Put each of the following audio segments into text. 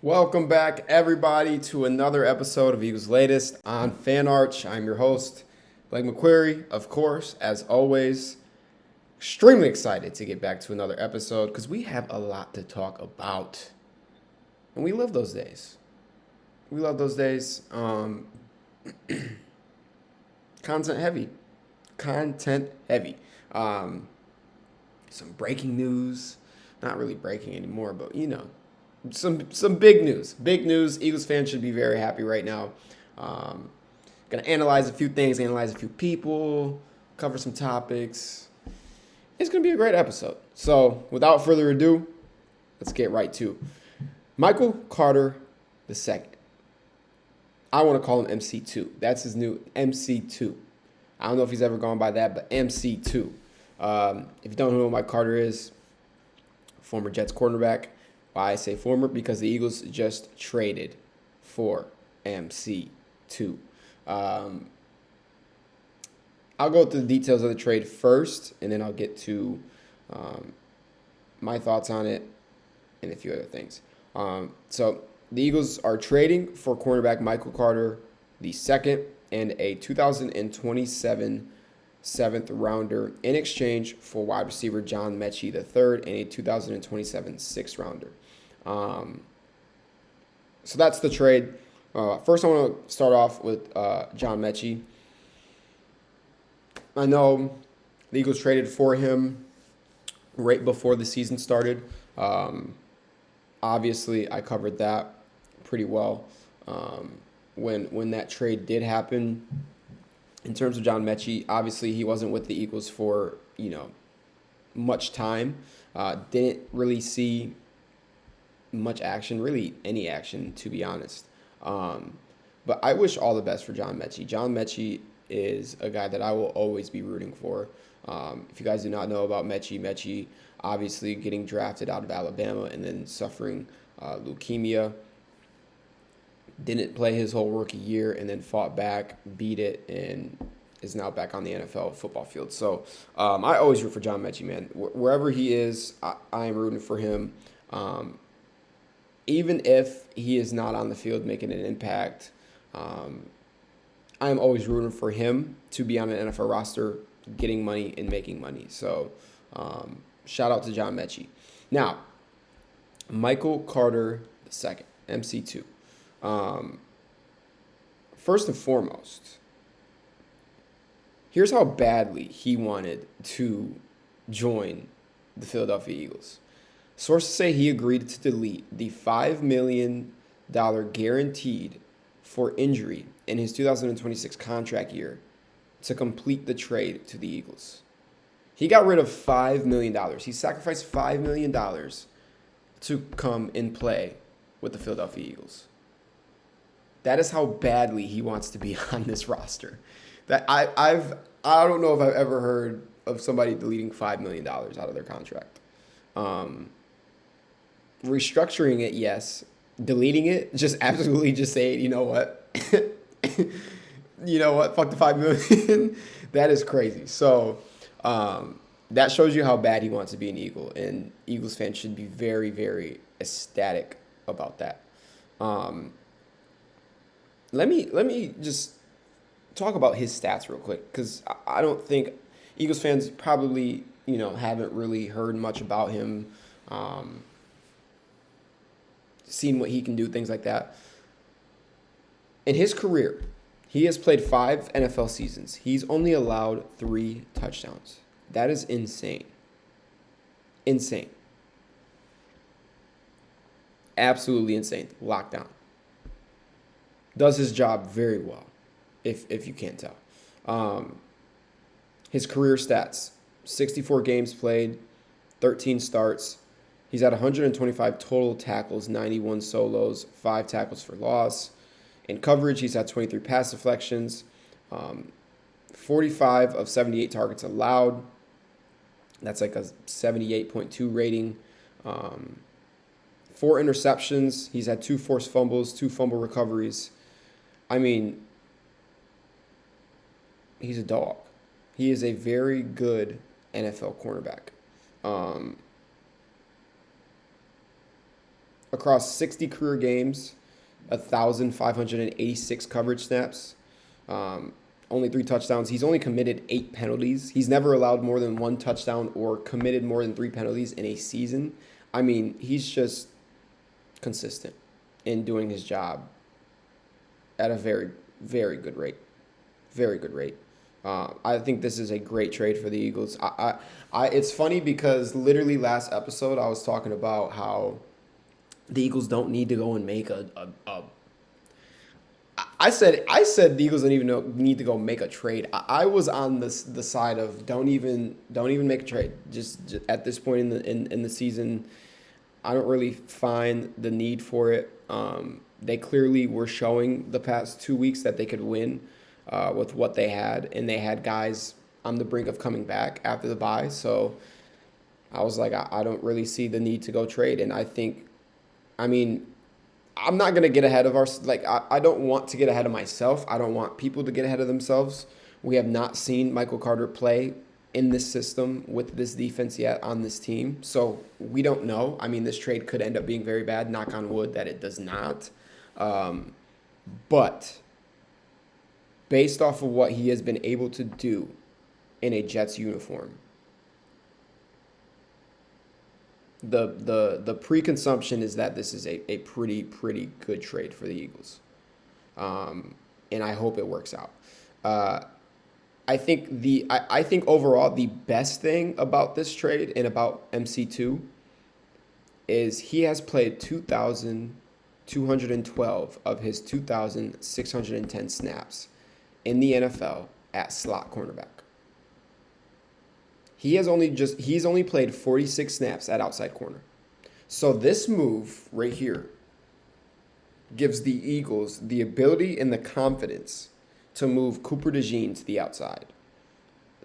Welcome back, everybody, to another episode of Eagles Latest on Fan Arch. I'm your host, Blake McQueary, of course, as always. Extremely excited to get back to another episode because we have a lot to talk about. And we love those days. We love those days. Content heavy. Content heavy. Some breaking news. Not really breaking anymore, but some big news. Big news. Eagles fans should be very happy right now. Gonna analyze a few things, analyze a few people, cover some topics. It's gonna be a great episode. So without further ado, let's get right to Michael Carter II. I want to call him MC2. That's his new MC2. I don't know if he's ever gone by that, but MC2. If you don't know who Mike Carter is, former Jets cornerback. Why I say former? Because the Eagles just traded for MC2. I'll go through the details of the trade first, and then I'll get to my thoughts on it and a few other things. So the Eagles are trading for cornerback Michael Carter II and a 2027 seventh rounder in exchange for wide receiver John Mechie III and a 2027 sixth rounder. So that's the trade. First, I want to start off with John Mechie. I know the Eagles traded for him right before the season started. Obviously, I covered that pretty well when that trade did happen. In terms of John Mechie, obviously he wasn't with the Eagles for much time. Didn't really see much action, really any action, to be honest. But I wish all the best for John Mechie. John Mechie is a guy that I will always be rooting for. If you guys do not know about Mechie obviously getting drafted out of Alabama and then suffering leukemia. Didn't play his whole rookie year and then fought back, beat it, and is now back on the NFL football field. So I always root for John Mechie, man. Wherever he is, I am rooting for him. Even if he is not on the field making an impact, I'm always rooting for him to be on an NFL roster, getting money and making money. So shout out to John Mechie. Now, Michael Carter II, MC2. First and foremost, here's how badly he wanted to join the Philadelphia Eagles. Sources say he agreed to delete the $5 million guaranteed for injury in his 2026 contract year to complete the trade to the Eagles. He got rid of $5 million. He sacrificed $5 million to come and play with the Philadelphia Eagles. That is how badly he wants to be on this roster. That I don't know if I've ever heard of somebody deleting $5 million out of their contract. Restructuring it, yes. Deleting it, just absolutely just saying, you know what? You know what? Fuck the $5 million. That is crazy. So that shows you how bad he wants to be an Eagle, and Eagles fans should be very, very ecstatic about that. Let me just talk about his stats real quick, because I don't think Eagles fans probably haven't really heard much about him, seen what he can do, things like that. In his career, he has played 5 NFL seasons. He's only allowed 3 touchdowns. That is insane. Insane. Absolutely insane. Lockdown. Does his job very well, if you can't tell. His career stats: 64 games played, 13 starts. He's had 125 total tackles, 91 solos, 5 tackles for loss. In coverage, he's had 23 pass deflections, 45 of 78 targets allowed. That's like a 78.2 rating. 4 interceptions. He's had 2 forced fumbles, 2 fumble recoveries. I mean, he's a dog. He is a very good NFL cornerback. across 60 career games, 1,586 coverage snaps, only 3 touchdowns. He's only committed 8 penalties. He's never allowed more than 1 touchdown or committed more than 3 penalties in a season. I mean, he's just consistent in doing his job at a very, very good rate. Very good rate. I think this is a great trade for the Eagles. It's funny because literally last episode I was talking about how the Eagles don't need to go and make a I said the Eagles don't even need to go make a trade. I was on the side of don't even make a trade. Just at this point in the season, I don't really find the need for it. They clearly were showing the past 2 weeks that they could win with what they had, and they had guys on the brink of coming back after the bye. So I was like, I don't really see the need to go trade, and I mean, I'm not going to get ahead of I don't want to get ahead of myself. I don't want people to get ahead of themselves. We have not seen Michael Carter play in this system with this defense yet on this team. So we don't know. I mean, this trade could end up being very bad. Knock on wood that it does not. But based off of what he has been able to do in a Jets uniform, the preconception is that this is a pretty good trade for the Eagles, and I hope it works out. I think overall the best thing about this trade and about MC2 is he has played 2,212 of his 2,610 snaps in the NFL at slot cornerback. He's only played 46 snaps at outside corner. So this move right here gives the Eagles the ability and the confidence to move Cooper DeJean to the outside.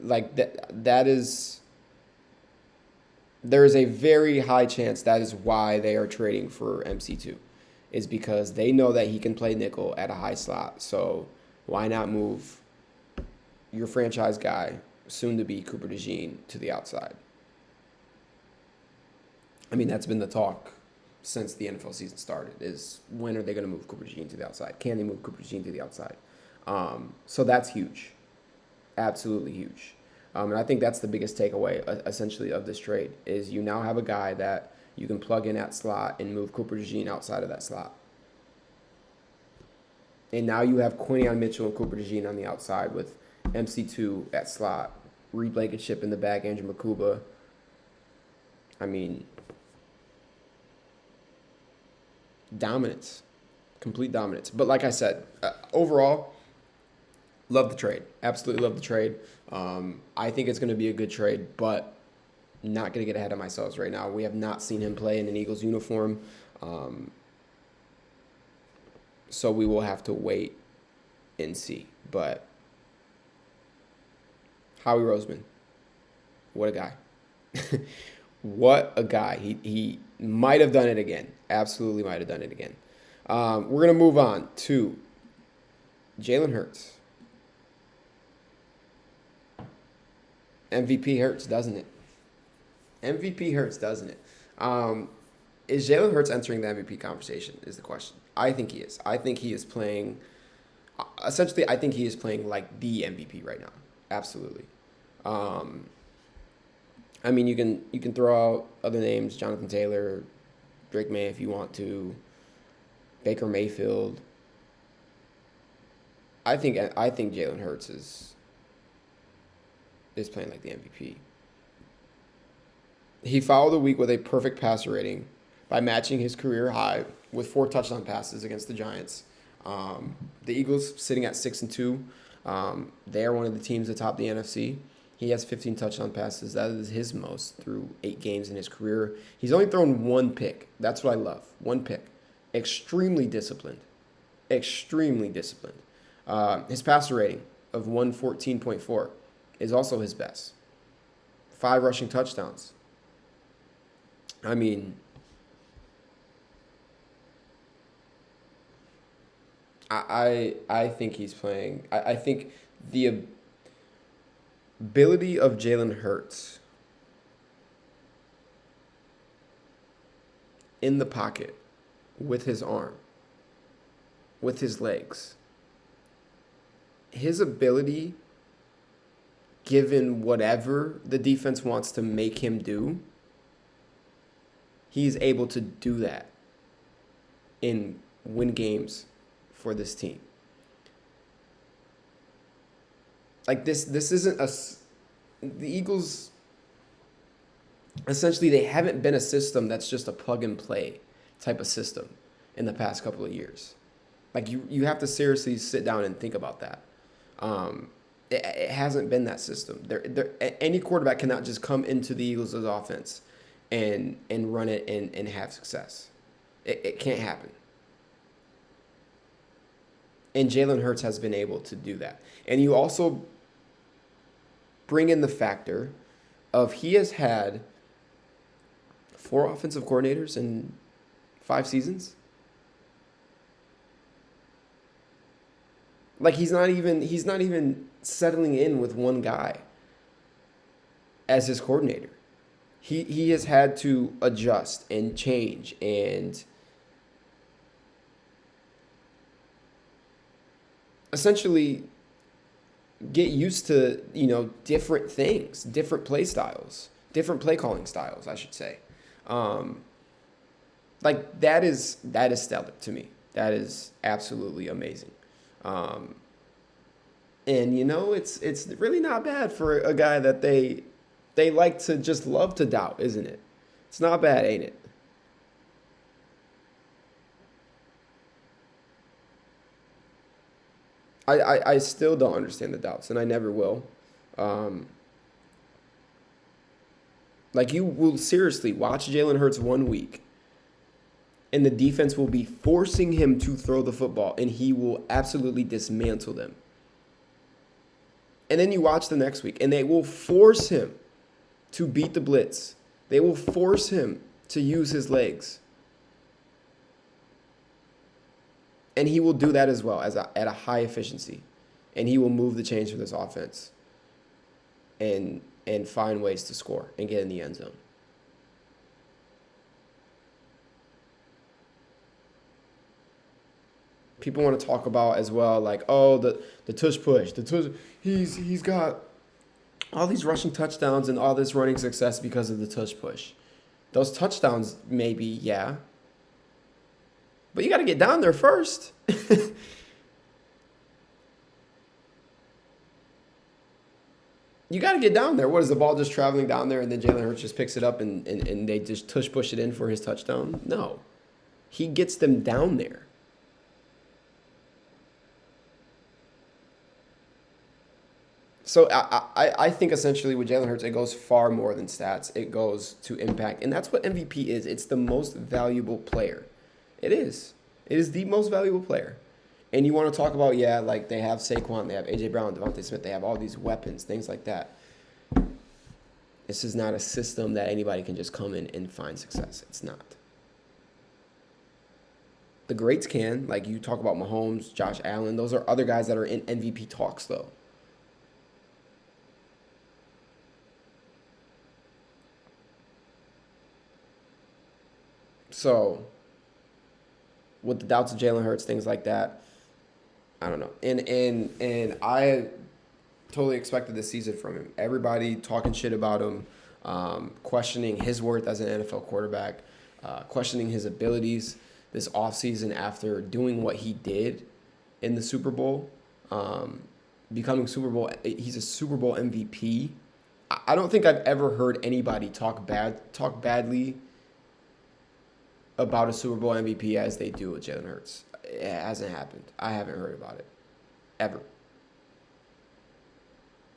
There is a very high chance that is why they are trading for MC2, is because they know that he can play nickel at a high slot. So why not move your franchise guy, soon to be Cooper DeJean, to the outside? I mean, that's been the talk since the NFL season started, is when are they going to move Cooper DeJean to the outside? Can they move Cooper DeJean to the outside? So that's huge. Absolutely huge. And I think that's the biggest takeaway, essentially, of this trade, is you now have a guy that you can plug in at slot and move Cooper DeJean outside of that slot. And now you have Quinion Mitchell and Cooper DeJean on the outside with MC2 at slot, Reed Blankenship in the back, Andrew Makuba. I mean, dominance, complete dominance. But like I said, overall, love the trade. Absolutely love the trade. I think it's going to be a good trade, but not going to get ahead of myself right now. We have not seen him play in an Eagles uniform, so we will have to wait and see. But Howie Roseman, what a guy. What a guy. He might have done it again. Absolutely might have done it again. We're going to move on to Jalen Hurts. MVP hurts, doesn't it? MVP hurts, doesn't it? Is Jalen Hurts entering the MVP conversation is the question. I think he is. I think he is playing, essentially, I think he is playing like the MVP right now. Absolutely. I mean, you can throw out other names, Jonathan Taylor, Drake May if you want to, Baker Mayfield. I think Jalen Hurts is playing like the MVP. He followed the week with a perfect passer rating by matching his career high with 4 touchdown passes against the Giants. The Eagles sitting at 6-2. They are one of the teams atop the NFC. He has 15 touchdown passes. That is his most through 8 games in his career. He's only thrown 1 pick. That's what I love. 1 pick. Extremely disciplined. Extremely disciplined. His passer rating of 114.4 is also his best. 5 rushing touchdowns. I mean, I think he's playing. I think the ability of Jalen Hurts in the pocket with his arm, with his legs. His ability, given whatever the defense wants to make him do, he's able to do that and win games for this team. Like this isn't the Eagles, essentially they haven't been a system that's just a plug and play type of system in the past couple of years. Like you have to seriously sit down and think about that. It hasn't been that system. Any quarterback cannot just come into the Eagles' offense and run it and have success. It can't happen. And Jalen Hurts has been able to do that. And you also bring in the factor of he has had 4 offensive coordinators in 5 seasons. Like he's not even settling in with one guy as his coordinator. He has had to adjust and change and essentially get used to, different things, different play styles, different play calling styles, I should say. Like that is stellar to me. That is absolutely amazing. And it's really not bad for a guy that they like to just love to doubt, isn't it? It's not bad, ain't it? I still don't understand the doubts, and I never will. Um, like you will seriously watch Jalen Hurts 1 week, and the defense will be forcing him to throw the football, and he will absolutely dismantle them. And then you watch the next week, and they will force him to beat the blitz. They will force him to use his legs. And he will do that as well at a high efficiency. And he will move the chains for this offense and find ways to score and get in the end zone. People want to talk about as well, like, oh, the tush push. He's got all these rushing touchdowns and all this running success because of the tush push. Those touchdowns, maybe, yeah. But you got to get down there first. You got to get down there. What is the ball just traveling down there and then Jalen Hurts just picks it up and they just tush push it in for his touchdown? No. He gets them down there. So I think essentially with Jalen Hurts, it goes far more than stats. It goes to impact. And that's what MVP is. It's the most valuable player. It is. It is the most valuable player. And you want to talk about, like they have Saquon, they have A.J. Brown, Devontae Smith, they have all these weapons, things like that. This is not a system that anybody can just come in and find success. It's not. The greats can. Like you talk about Mahomes, Josh Allen. Those are other guys that are in MVP talks, though. So, with the doubts of Jalen Hurts, things like that, I don't know. And I totally expected this season from him. Everybody talking shit about him, questioning his worth as an NFL quarterback, questioning his abilities this offseason after doing what he did in the Super Bowl, becoming he's a Super Bowl MVP. I don't think I've ever heard anybody talk badly about a Super Bowl MVP as they do with Jalen Hurts. It hasn't happened. I haven't heard about it. Ever.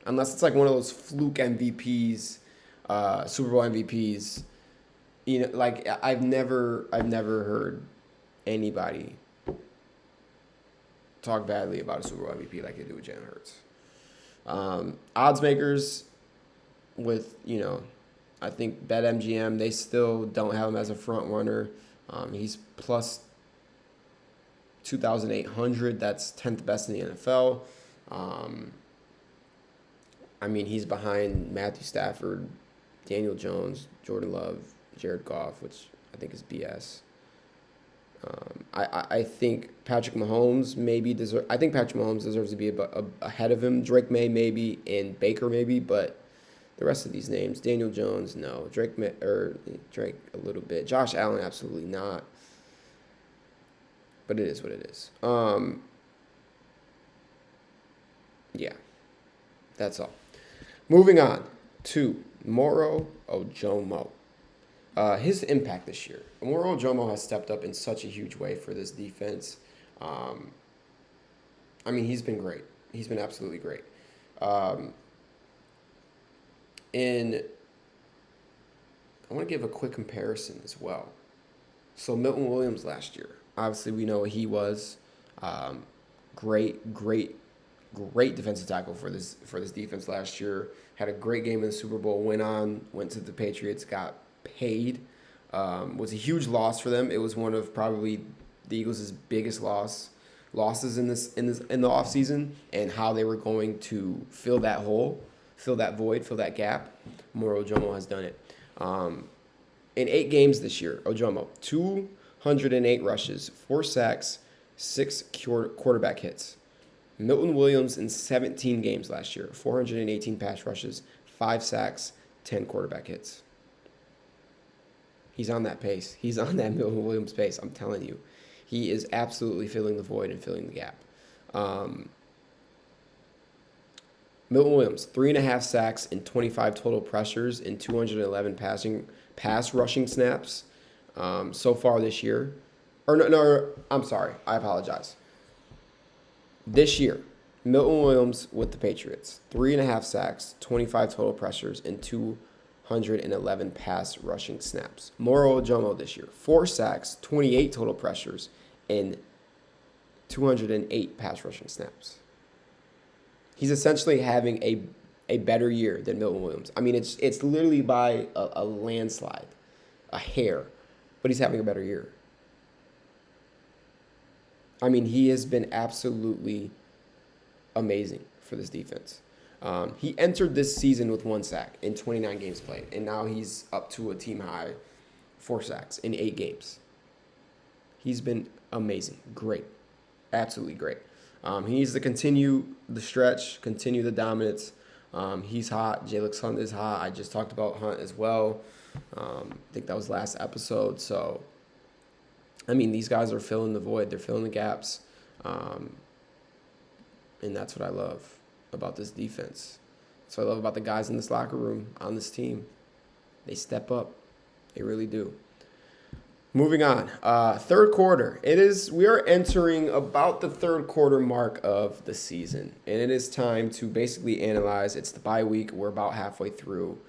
Unless it's like one of those fluke MVPs, Super Bowl MVPs. Like I've never heard anybody talk badly about a Super Bowl MVP like they do with Jalen Hurts. Odds makers with, I think BetMGM, they still don't have him as a front runner. He's plus 2,800. That's 10th best in the NFL. He's behind Matthew Stafford, Daniel Jones, Jordan Love, Jared Goff, which I think is BS. I think Patrick Mahomes I think Patrick Mahomes deserves to be ahead of him. Drake May maybe, and Baker maybe, but the rest of these names, Daniel Jones, no. Drake a little bit. Josh Allen, absolutely not. But it is what it is. Yeah, that's all. Moving on to Moro Ojomo. His impact this year. Moro Ojomo has stepped up in such a huge way for this defense. I mean, he's been great. He's been absolutely great. And I want to give a quick comparison as well. So Milton Williams last year, obviously we know what he was. Great defensive tackle for this defense last year. Had a great game in the Super Bowl. Went to the Patriots, got paid. Was a huge loss for them. It was one of probably the Eagles' biggest losses in the offseason, and how they were going to fill that hole, fill that void, fill that gap. Moro Ojomo has done it. In 8 games this year, Ojomo, 208 rushes, 4 sacks, 6 quarterback hits. Milton Williams in 17 games last year, 418 pass rushes, 5 sacks, 10 quarterback hits. He's on that pace. He's on that Milton Williams pace, I'm telling you. He is absolutely filling the void and filling the gap. Milton Williams, 3.5 sacks and 25 total pressures in 211 pass rushing snaps so far this year. I'm sorry. I apologize. This year, Milton Williams with the Patriots, 3.5 sacks, 25 total pressures, and 211 pass rushing snaps. Moro Ojomo this year, 4 sacks, 28 total pressures, and 208 pass rushing snaps. He's essentially having a better year than Milton Williams. I mean, it's literally by a landslide, a hair, but he's having a better year. I mean, he has been absolutely amazing for this defense. He entered this season with 1 sack in 29 games played, and now he's up to a team high 4 sacks in 8 games. He's been amazing, great, absolutely great. He needs to continue the stretch, continue the dominance. He's hot. Jalix Hunt is hot. I just talked about Hunt as well. I think that was last episode. So, I mean, these guys are filling the void. They're filling the gaps. And that's what I love about this defense. That's what I love about the guys in this locker room, on this team. They step up. They really do. Moving on. Third quarter. We are entering about the third quarter mark of the season. And it is time to basically analyze. It's the bye week. We're about halfway through.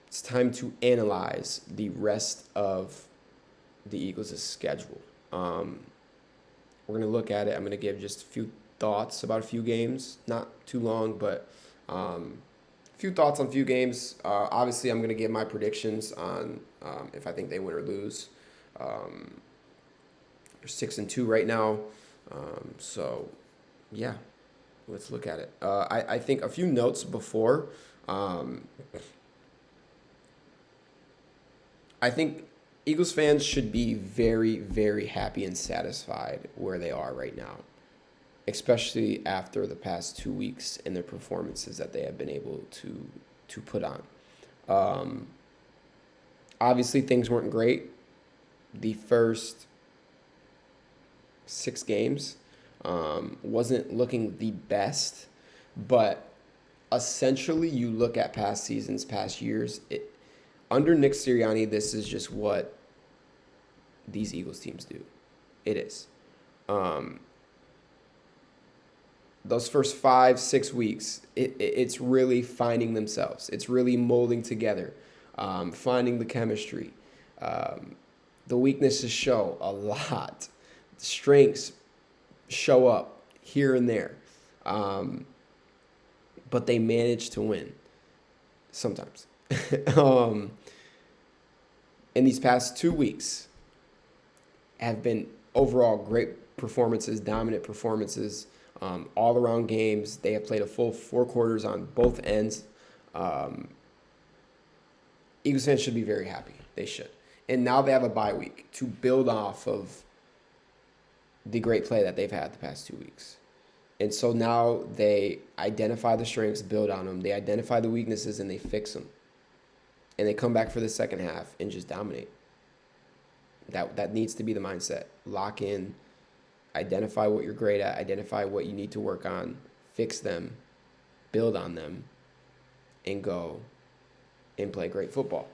It's time to analyze the rest of the Eagles' schedule. We're going to look at it. I'm going to give just a few thoughts about a few games. Not too long, but a few thoughts on a few games. Obviously, I'm going to give my predictions on if I think they win or lose. They're 6-2 right now. So, yeah, let's look at it. I think a few notes before. I think Eagles fans should be very, very happy and satisfied where they are right now, especially after the past 2 weeks and their performances that they have been able to put on. Obviously, things weren't great. The first 6 games wasn't looking the best, but essentially you look at past seasons, past years, under Nick Sirianni, this is just what these Eagles teams do. It is. Those first 5-6 weeks, it's really finding themselves. It's really molding together, finding the chemistry. The weaknesses show a lot. The strengths show up here and there. But they manage to win sometimes. In these past 2 weeks have been overall great performances, dominant performances, all-around games. They have played a full 4 quarters on both ends. Eagles fans should be very happy. They should. And now they have a bye week to build off of the great play that they've had the past 2 weeks. And so now they identify the strengths, build on them. They identify the weaknesses, and they fix them. And they come back for the second half and just dominate. That needs to be the mindset. Lock in, identify what you're great at, identify what you need to work on, fix them, build on them, and go and play great football.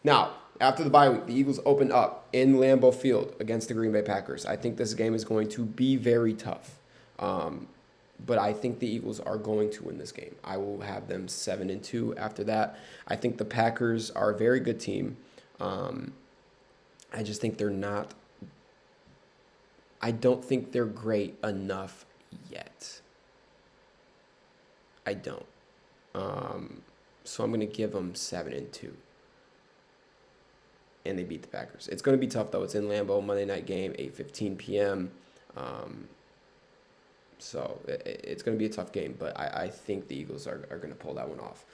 Now, after the bye week, the Eagles open up in Lambeau Field against the Green Bay Packers. I think this game is going to be very tough. But I think the Eagles are going to win this game. I will have them 7-2 after that. I think the Packers are a very good team. I just think they're not. I don't think they're great enough yet. I don't. So I'm going to give them 7-2. And they beat the Packers. It's going to be tough, though. It's in Lambeau, Monday night game, 8:15 p.m. So it's going to be a tough game, but I think the Eagles are going to pull that one off.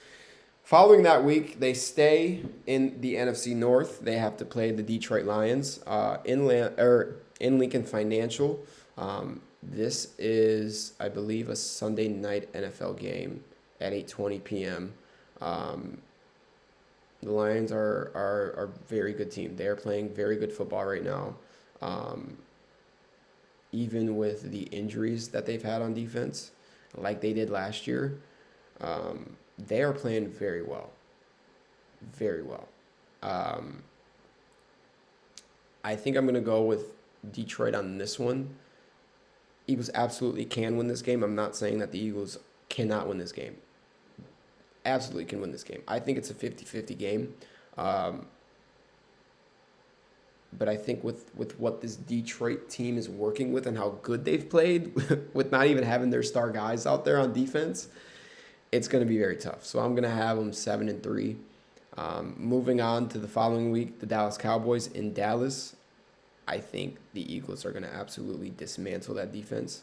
Following that week, they stay in the NFC North. They have to play the Detroit Lions in Lincoln Financial. This is, I believe, a Sunday night NFL game at 8:20 p.m. The Lions are a very good team. They are playing very good football right now. Even with the injuries that they've had on defense, like they did last year, they are playing very well. Very well. I think I'm going to go with Detroit on this one. Eagles absolutely can win this game. I'm not saying that the Eagles cannot win this game. Absolutely can win this game. I think it's a 50-50 game. But I think with what this Detroit team is working with and how good they've played, with not even having their star guys out there on defense, it's going to be very tough. So I'm going to have them 7-3. Moving on to the following week, the Dallas Cowboys in Dallas. I think the Eagles are going to absolutely dismantle that defense.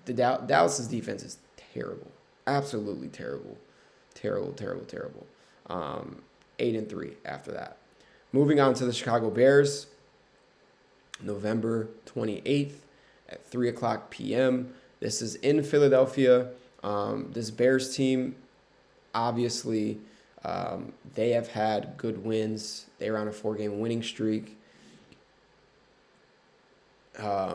Dallas's defense is terrible. Absolutely terrible. Terrible. 8-3 after that. Moving on to the Chicago Bears, November 28th at 3 o'clock p.m. This is in Philadelphia. This Bears team, obviously, they have had good wins. They were on a 4-game winning streak. I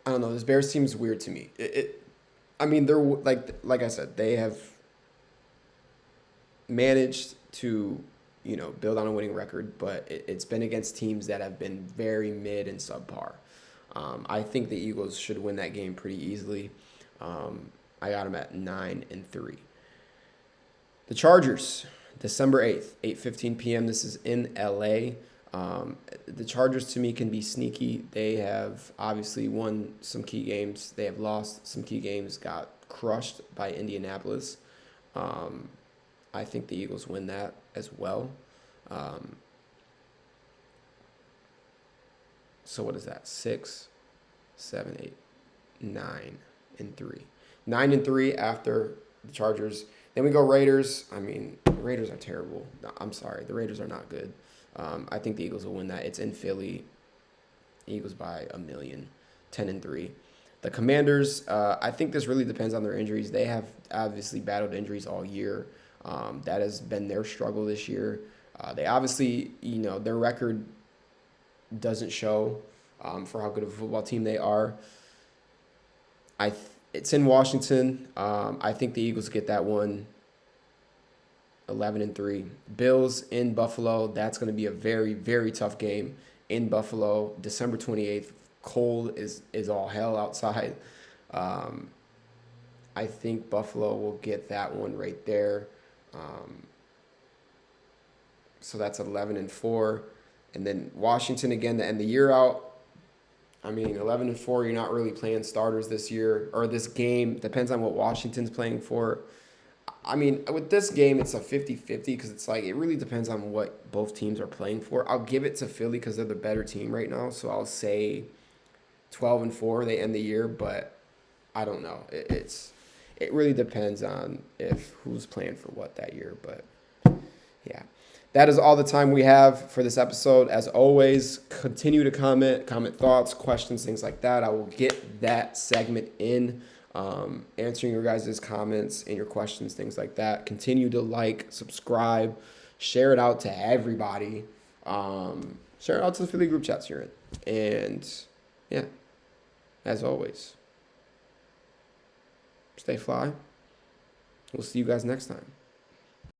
don't know. This Bears team is weird to me. They're like I said, they have managed to, build on a winning record, but it's been against teams that have been very mid and subpar. I think the Eagles should win that game pretty easily. I got them at 9-3. The Chargers, December 8th, 8:15 p.m. This is in LA. The Chargers, to me, can be sneaky. They have obviously won some key games. They have lost some key games, got crushed by Indianapolis. I think the Eagles win that as well. So what is that? 6, 7, 8, 9, and 3. 9-3 after the Chargers. Then we go Raiders. The Raiders are terrible. I'm sorry. The Raiders are not good. I think the Eagles will win that. It's in Philly. Eagles by 1,000,000, 10-3. The Commanders, I think this really depends on their injuries. They have obviously battled injuries all year. That has been their struggle this year. They obviously, their record doesn't show for how good of a football team they are. It's in Washington. I think the Eagles get that one 11-3. Bills in Buffalo. That's going to be a very, very tough game in Buffalo. December 28th. Cold is all hell outside. I think Buffalo will get that one right there. So that's 11-4. And then Washington again to end the year out. 11-4, you're not really playing starters this year, or this game. Depends on what Washington's playing for. With this game, it's a 50-50 because it's like it really depends on what both teams are playing for. I'll give it to Philly because they're the better team right now. So I'll say 12-4, they end the year, but I don't know. It really depends on who's playing for what that year. But yeah, that is all the time we have for this episode. As always, continue to comment thoughts, questions, things like that. I will get that segment in, answering your guys' comments and your questions, things like that. Continue to like, subscribe, share it out to everybody. Share it out to the Philly group chats you're in. And yeah, as always, stay fly. We'll see you guys next time.